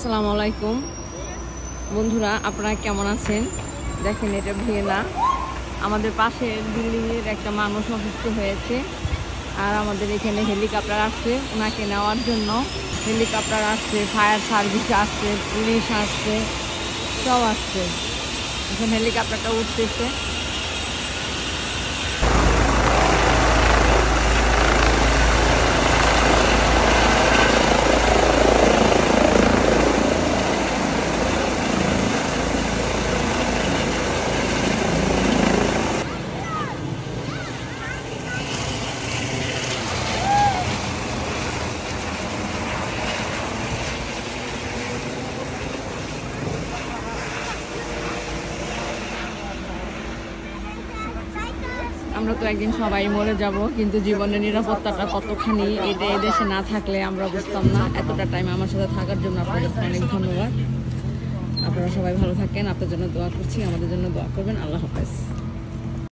আসসালামু আলাইকুম বন্ধুরা, আপনারা কেমন আছেন? দেখেন, এটা ভিয়েনা। আমাদের পাশের বিল্ডিংয়ের একটা মানুষ অসুস্থ হয়েছে, আর আমাদের এখানে হেলিকপ্টার আসছে ওনাকে নেওয়ার জন্য। হেলিকপ্টার আসছে, ফায়ার সার্ভিস আসছে, পুলিশ আসছে, সব আসছে। এখন হেলিকপ্টারটা উঠতেছে। আমরা তো একদিন সবাই মরে যাব, কিন্তু জীবনের নিরাপত্তাটা কতখানি এটা এদেশে না থাকলে আমরা বুঝতাম না। এতটা টাইম আমার সাথে থাকার জন্য আপনাদের অনেক ধন্যবাদ। আপনারা সবাই ভালো থাকেন, আপনাদের জন্য দোয়া করছি, আমাদের জন্য দোয়া করবেন। আল্লাহ হাফেজ।